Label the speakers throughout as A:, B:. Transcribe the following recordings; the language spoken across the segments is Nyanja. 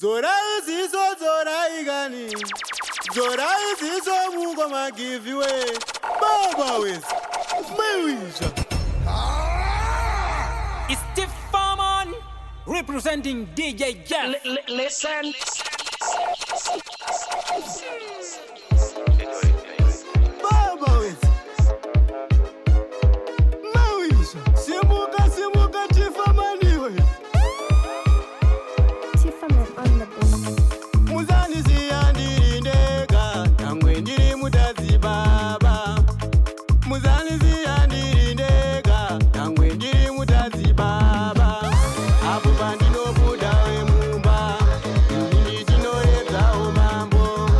A: Zorai zizo zorai gani. Zorai zizo mungo ma give you away. Baba with Mawisha.
B: It's Steve Farman representing DJ Jeff.
C: Listen.
A: Baba with Mawisha. Simuka Tifamani we.
D: Tifaman on the beat.
A: Muzani ziyandiri ndega namwe ndiri mutazi baba. Muzani ziyandiri ndega namwe ndiri mutazi baba. Apo pandinobuda we mumba ndinoedza umambo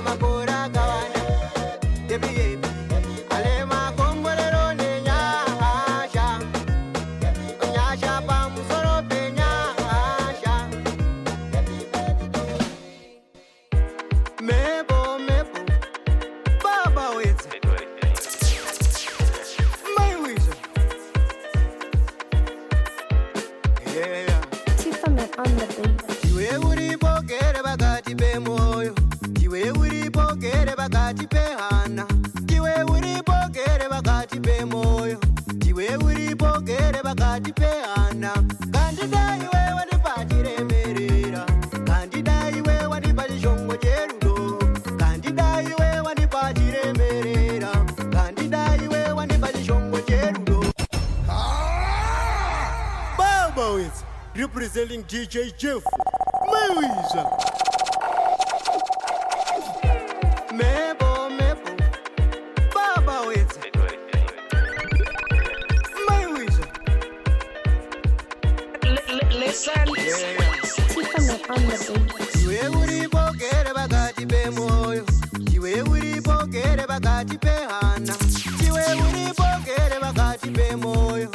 A: makora kawana Debi alema kongolero ne nyasha Nyasha pa musoro pe nyasha Mebo Baba wezi My wish Yeah
D: Tiffany on the beat.
A: Iwe uripokere pakati pemoyo Iwe uripokere pakati pehana Iwe uripokere pakati pemoyo Iwe uripokere pakati pehana Kandida iwe wanipachiremerera Kandida iwe wanipachishongo cherudo Kandida iwe wanipachiremerera Kandida iwe wanipachishongo cherudo Baba wezi representing DJ Jeff Mawiza Mebo Baba wezi Mawiza
B: Listen.
D: Tiffany on the beat.
A: Iwe uripokere pakati pemoyo Iwe uripokere pakati pehana Iwe uripokere pakati pemoyo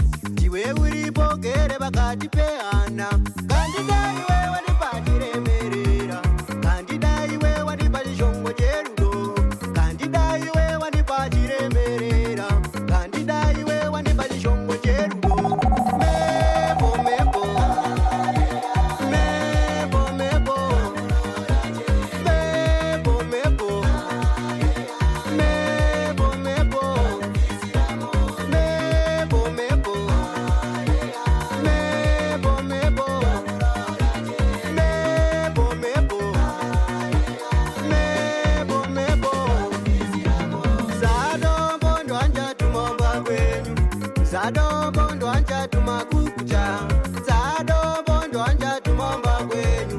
A: Iwe uripokere pakati pehana Kandida iwe wanipachiremerera Kandida iwe wanipachishongo cherudo Kandida iwe wanipachiremerera Kandida iwe wanipachishongo cherudo Mebo Mebo Zado bondo anja tumakukucha Zado bondo anja tumomba kwenyu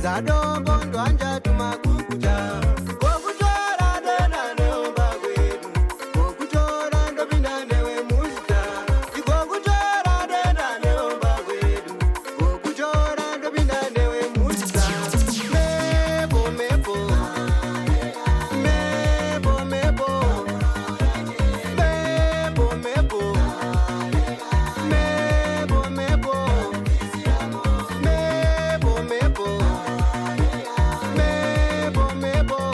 A: Zado bondo anja tumakukucha Kokuchora dona neomba kwenu Kokuchora ndopinda newe muzita Kokuchora dona neomba kwenu Kokuchora ndopinda newe muzita Mebo Mebo Mebo Mebo Mebo Mebo Mebo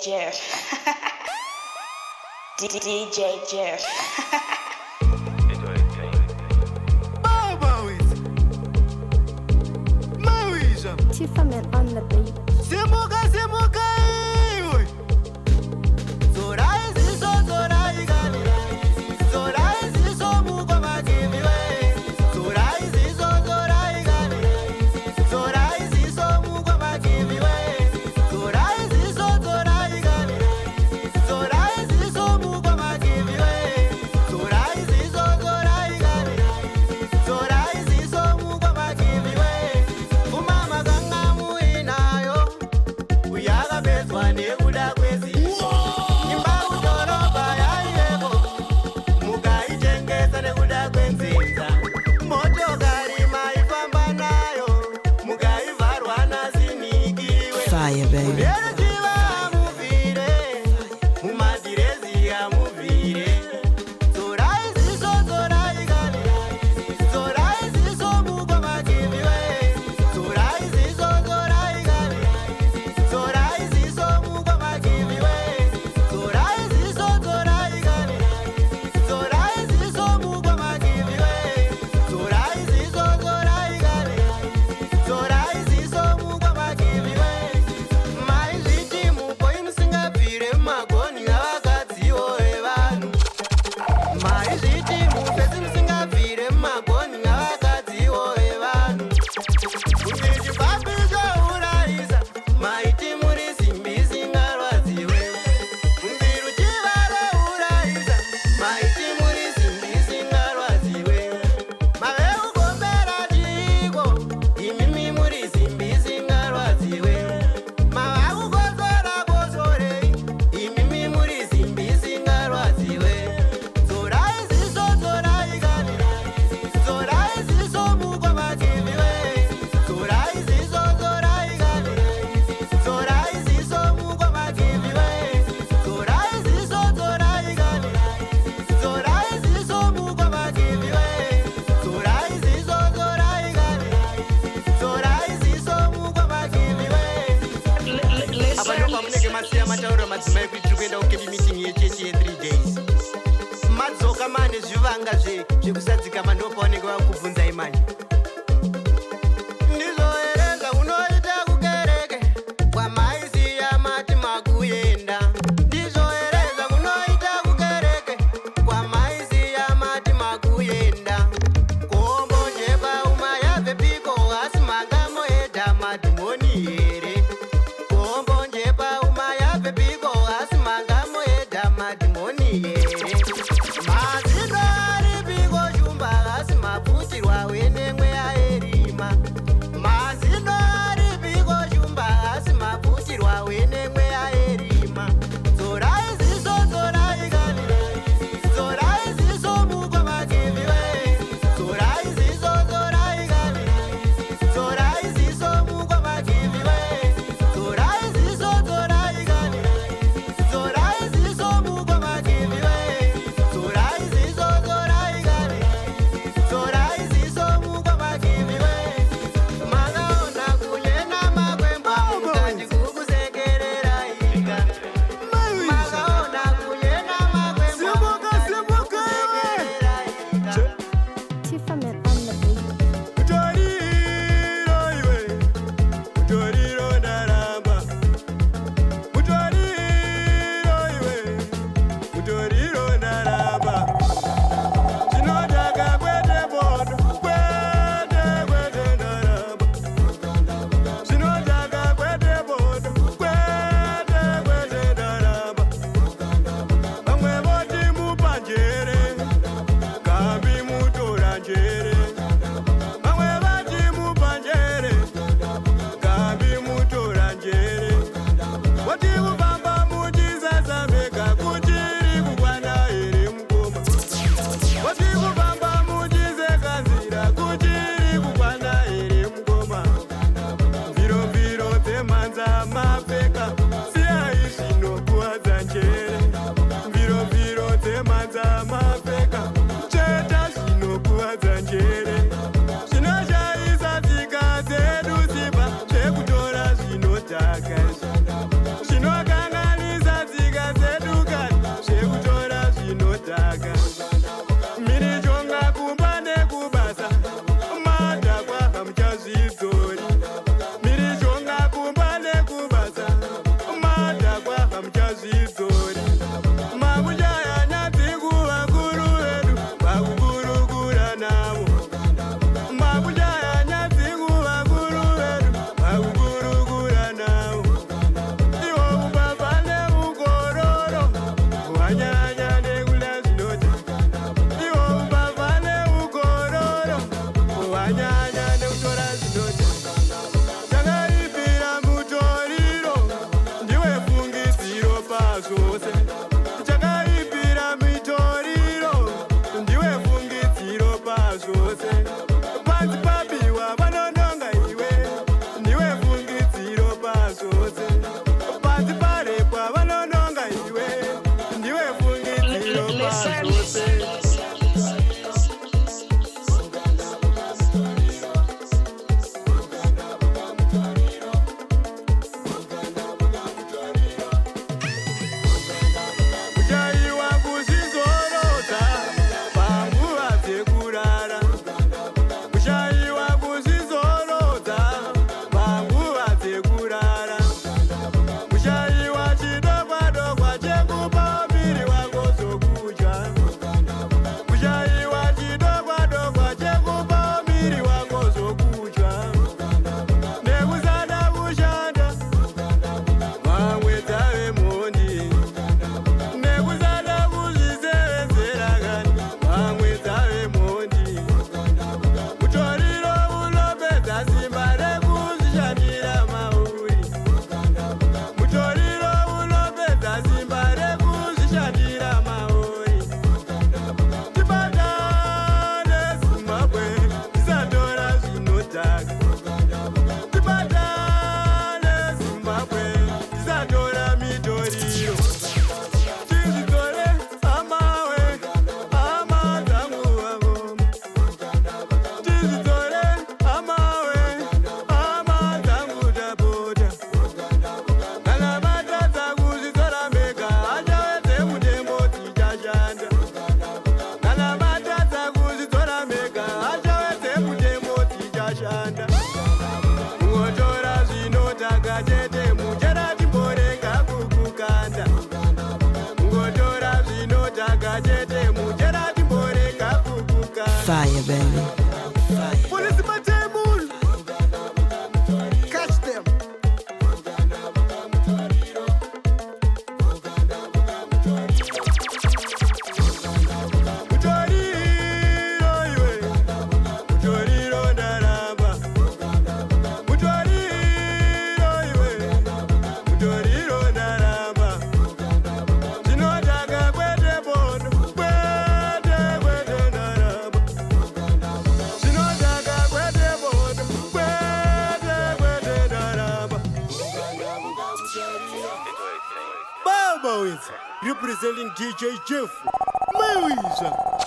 C: Jeff. DJ Jeff.
A: Baba wethu Mawisha
D: Tifaman on the beat.
A: Simuka iwe Zorai zizo zorai gani Zorai zizo muko magivi we Zorai zizo zorai gani Zorai zizo muko magivi we Zorai zizo zorai gani Zorai zizo muko magivi we Zorai zizo zorai gani Zorai zizo muko magivi we Umama ganga muinayo Uyaga bezwa nekuda kwezi Imba udoroba yaiyeko Mukaitengesa nekuda kwenzinza Motokari maifamba nayo Mukaivharwa nazinikiwe
E: Fire, baby.
A: Muneruchiva muvhire Mumadhirezi amuvhire Zorai zizo zorai gani Zorai zizo muko magiviwe Zorai zizo zorai gani Zorai zizo muko magiviwe Zorai zizo zorai gani Zorai zizo muko magiviwe Zorai zizo zorai gani Zorai zizo muko magiviwe Maizviti mupo imusingabvire mumagoni avakadziwo evanhu Maizviti mupe simusingabvire mumagoni avakadziwo evanhu Kuti babisa uraisa maiti muri simbi singarwadziwe Mumbiru chivare uraisa maiti muri simbi singarwadziwe Mave kugombera chiko imimi muri simbi singarwadziwe Mava kukotsora kotsorei imimi muri simbi singarwadziwe Zorai zizo zorai gani Zorai zizo muko magiviwe Zorai zizo zorai gani Zorai zizo muko magiviwe Zorai zizo zorai gani Zorai zizo muko magiviwe Zorai zizo zorai gani Zorai zizo muko magiviwe Apa ndo pamunenge masiya matauro madzimai kuti tiri kuenda kukendi meeting yechechi ye3 days madzoka mane zvivanga zvekusadzikama ndo pavanenge vakubvunzai manje ndizoerenga unoita kukereke kwamaiziya mati makuyenda ndizoerenga unoita kukereke kwamaiziya mati makuyenda kombonjepa umayabve piko asi mangamoedha madhimoni here kombonjepa umayabve piko asi mangamoedha madhimoni here mazino ari piko shumba asi maputirwa wenemweya erima mazino ari piko shumba asi maputirwa wenemweya erima Zorai zizo zorai gani Zorai zizo muko magiviwe Zorai zizo zorai gani Zorai zizo muko magiviwe Zorai zizo zorai gani Zorai zizo muko magiviwe Zorai zizo zorai gani Zorai zizo muko wanyanya nekula zvinoti iwo umbavha neukororo wanyanya nekutora zvinoti chakaibvira mutoriro ndiwe fungidziro pazvose chakaibvira mitoriro ndiwe fungidziro pazvose panzi pabiwa vanononga iwe ndiwe fungidziro pazvose panzi parepwa vanononga iwe ndiwe fungidziro pazvose kuchaiwa kuzvizorodza panguva dzekurara kuchaiwa kuzvizorodza panguva dzekurara kuchaiwa chidokwadokwa chekupa muviri wako zvokudya kuchaiwa chidokwadokwa chekupa muviri wako zvokudya nekusada kushanda vamwe dzave mhondi nekusada kuzvisevenzera kani vamwe dzave mhondi mutoriro unopedza simba rekuzvishandira mauri mutoriro unopedza simba rekuzvishandira mauri tibatane zimbabwe tisatora zvinodhaka tibatane zimbabwe tisatora mitoriro tizvitore hamawe hama dzangu vavoma tizvitore hamawe hama dzangu tapota kana vatadza kuzvitora mega hachawedze mutembo tichashanda kana vatadza kuzvitora mega hachawedze mutembo tichashanda kungotora zvinodhaka chete muchera timborega kukukanda kungotora zvinodhaka chete muchera timborega kukukanda
E: Fire, baby.
A: Police my table. Catch them. Mutoriro iwe, mutoriro ndaramba. Mutoriro iwe, mutoriro ndaramba. Zvinodhaka kwete bodo, kwete ndaramba. Zvinodhaka kwete bodo, kwete ndaramba. Baba with representing DJ Jeff Mawiza.